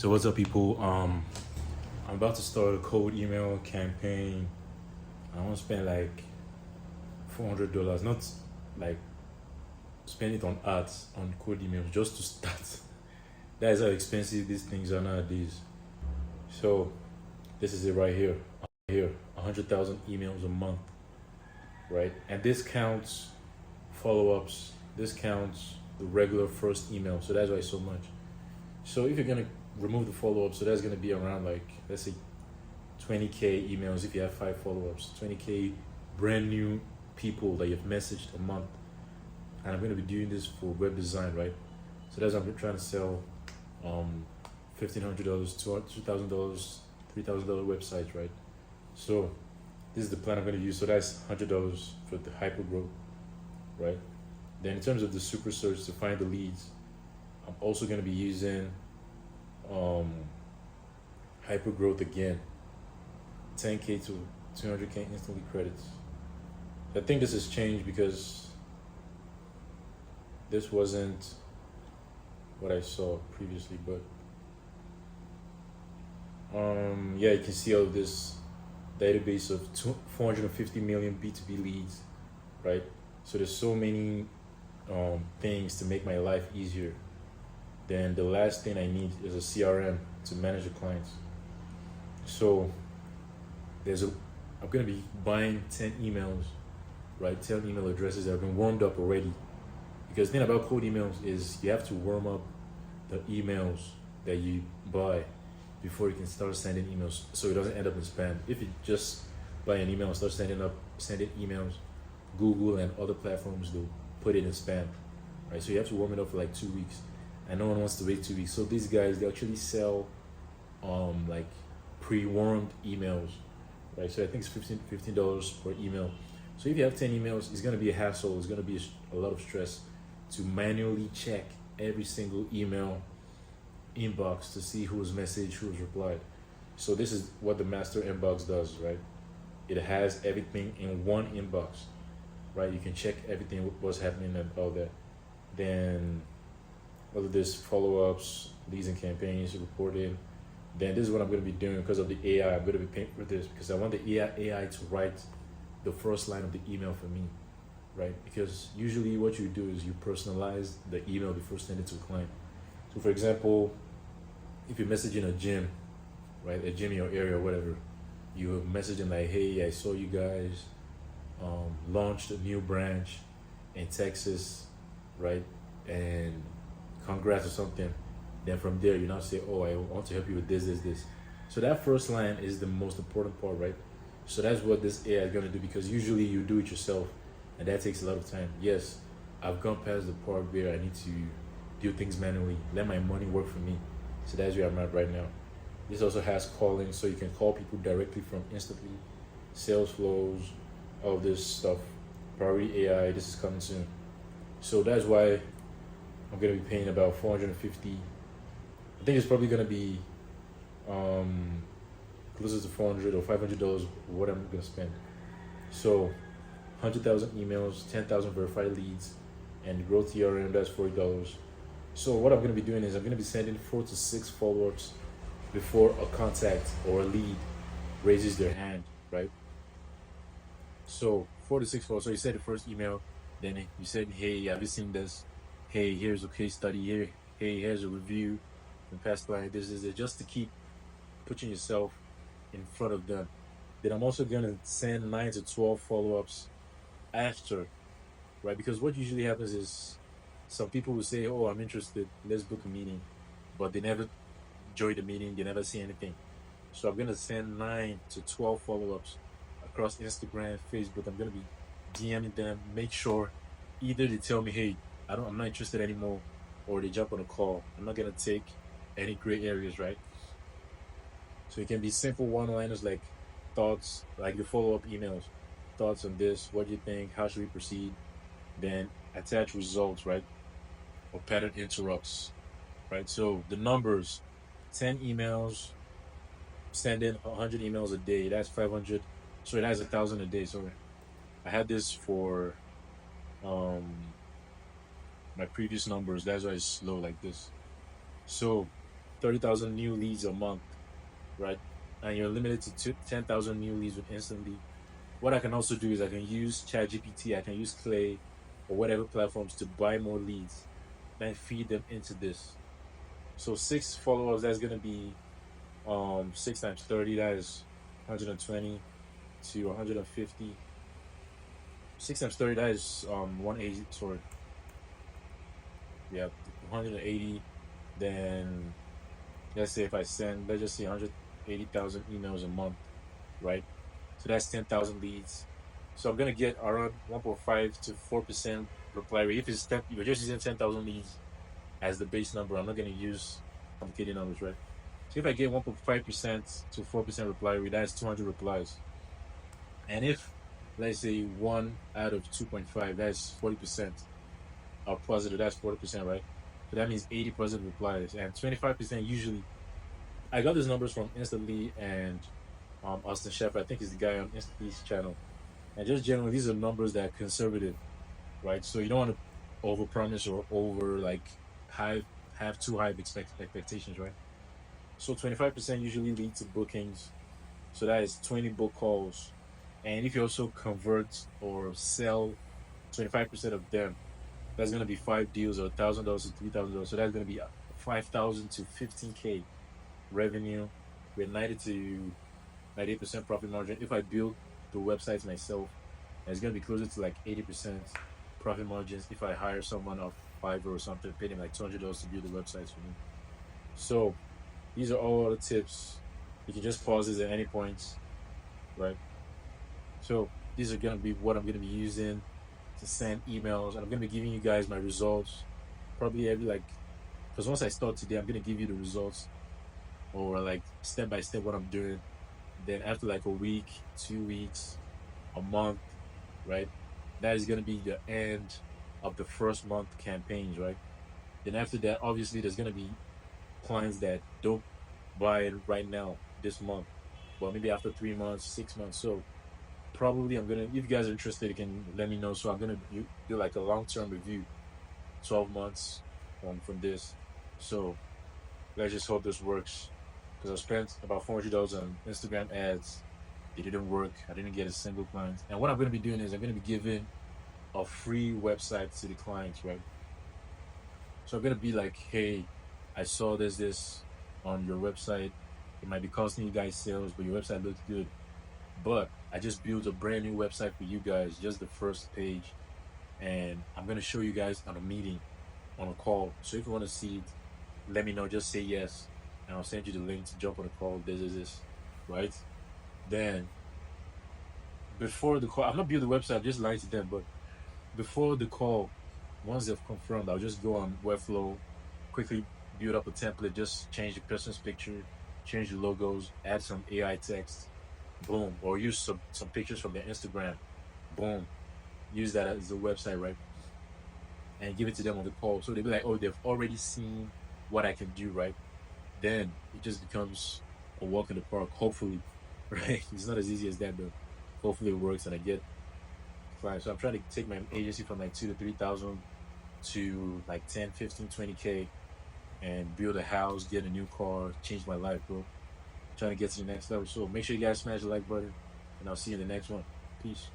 So what's up, people? I'm about to start a cold email campaign. I want to spend like $400, not like spend it on ads on cold emails just to start. That is how expensive these things are nowadays. So this is it right here. Here, 100,000 emails a month, right? And this counts follow-ups. This counts the regular first email. So that's why it's so much. So if you're gonna remove the follow-up, so that's gonna be around like, let's say, 20K emails if you have 5 follow-ups, 20K brand new people that you've messaged a month. And I'm gonna be doing this for web design, right? So that's what I'm trying to sell, $1,500, $2,000, $3,000 websites, right? So this is the plan I'm gonna use. So that's $100 for the hyper growth, right? Then in terms of the super search to find the leads, I'm also gonna be using um hyper growth again, 10K to 200K instantly credits. I think this has changed because this wasn't what I saw previously, but yeah, you can see all of this database of 450 million B2B leads, right? So there's so many things to make my life easier. Then the last thing I need is a CRM to manage the clients. So there's a I'm gonna be buying 10 emails, right? 10 email addresses that have been warmed up already. Because the thing about cold emails is you have to warm up the emails that you buy before you can start sending emails, so it doesn't end up in spam. If you just buy an email and start sending emails, Google and other platforms will put it in spam, right? So you have to warm it up for like 2 weeks, and no one wants to wait 2 weeks. So these guys, they actually sell like pre-warmed emails, right? So I think it's $15 per email. So if you have 10 emails, it's gonna be a hassle. It's gonna be a lot of stress to manually check every single email inbox to see who's messaged, who's replied. So this is what the master inbox does, right? It has everything in one inbox, right? You can check everything what's happening and all that. Then all of this follow-ups, leads and campaigns, reporting. Then this is what I'm going to be doing because of the AI. I'm going to be paying for this because I want the AI to write the first line of the email for me, right? Because usually what you do is you personalize the email before sending it to a client. So for example, if you're messaging a gym, right, a gym in your area or whatever, you message them like, hey, I saw you guys launched a new branch in Texas, right? And congrats or something. Then from there, you now say, oh, I want to help you with this. So that first line is the most important part, right? So that's what this AI is going to do because usually you do it yourself and that takes a lot of time. Yes, I've gone past the part where I need to do things manually, let my money work for me. So that's where I'm at right now. This also has calling, so you can call people directly from instantly, sales flows, all this stuff. Priority AI, this is coming soon. So that's why I'm gonna be paying about 450. I think it's probably gonna be um closer to 400 or $500 what I'm gonna spend. So 100,000 emails, 10,000 verified leads, and growth TRM, that's $40. So what I'm gonna be doing is I'm gonna be sending 4 to 6 follow-ups before a contact or a lead raises their hand, right? So 4 to 6 follow. So you said the first email, then you said, "Hey, have you seen this? Hey, here's a case study here. Hey, here's a review from past client. This is it." Just to keep putting yourself in front of them. Then I'm also gonna send 9 to 12 follow-ups after, right? Because what usually happens is some people will say, "Oh, I'm interested. Let's book a meeting," but they never join the meeting. They never see anything. So I'm gonna send 9 to 12 follow-ups across Instagram, Facebook. I'm gonna be DMing them. Make sure either they tell me, "Hey, I'm not interested anymore," or they jump on a call. I'm not gonna take any gray areas, right? So it can be simple one-liners like thoughts, like the follow-up emails, thoughts on this. What do you think? How should we proceed? Then attach results, right? Or pattern interrupts, right? So the numbers, 10 emails, send in 100 emails a day. That's 500. So it has 1,000 a day. So I had this for um my previous numbers. That's why it's slow like this. So 30,000 new leads a month, right? And you're limited to 10,000 new leads with Instantly. What I can also do is I can use ChatGPT, I can use Clay or whatever platforms to buy more leads, then feed them into this. So 6 followers, that's gonna be 6 times 30, that is 120 to 150. 6 times 30, that is 180. Sorry, yeah, 180. Then let's say if I send, let's just say 180,000 emails a month, right? So that's 10,000 leads. So I'm gonna get around 1.5 to 4% reply rate. If it's 10, you're just using 10,000 leads as the base number. I'm not gonna use complicated numbers, right? So if I get 1.5% to 4% reply rate, that's 200 replies. And if let's say 1 out of 2.5, that's 40% are positive. That's 40%, right? So that means 80 positive replies, and 25% usually. I got these numbers from Instantly and Austin Shepherd. I think he's the guy on Instantly's channel. And just generally, these are numbers that are conservative, right? So you don't want to overpromise or over like high have too high expectations, right? So 25% usually lead to bookings. So that is 20 book calls. And if you also convert or sell 25% of them, that's gonna be 5 deals or $1,000 to $3,000. So that's gonna be 5,000 to 15K revenue with 90 to 98% profit margin. If I build the websites myself, and it's gonna be closer to like 80% profit margins if I hire someone off Fiverr or something, pay them like $200 to build the websites for me. So these are all the tips. You can just pause this at any point, right? So these are gonna be what I'm gonna be using to send emails, and I'm gonna be giving you guys my results probably every like, because once I start today, I'm gonna give you the results or like step by step what I'm doing. Then after like a week, 2 weeks, a month, right? That is gonna be the end of the first month campaigns, right? Then after that, obviously, there's gonna be clients that don't buy it right now this month, but maybe after 3 months, 6 months. So probably I'm gonna, if you guys are interested, you can let me know. So I'm gonna do like a long-term review, 12 months from this. So let's just hope this works, because I spent about $400 on Instagram ads. It didn't work. I didn't get a single client. And what I'm gonna be doing is I'm gonna be giving a free website to the clients, right? So I'm gonna be like, hey, I saw this on your website. It might be costing you guys sales, but your website looks good. But I just built a brand new website for you guys, just the first page. And I'm gonna show you guys on a meeting, on a call. So if you want to see it, let me know. Just say yes, and I'll send you the link to jump on the call. This, right? Then before the call, I'm not building the website. I'm just lying to them. But before the call, once they've confirmed, I'll just go on Webflow, quickly build up a template, just change the person's picture, change the logos, add some AI text, boom, or use some pictures from their Instagram, boom, use that as a website, right? And give it to them on the call. So they'll be like, oh, they've already seen what I can do, right? Then it just becomes a walk in the park, hopefully, right? It's not as easy as that, but hopefully it works and I get clients. So I'm trying to take my agency from like 2 to 3,000 to like 10, 15, 20K and build a house, get a new car, change my life, bro. Trying to get to the next level. So make sure you guys smash the like button, and I'll see you in the next one. Peace.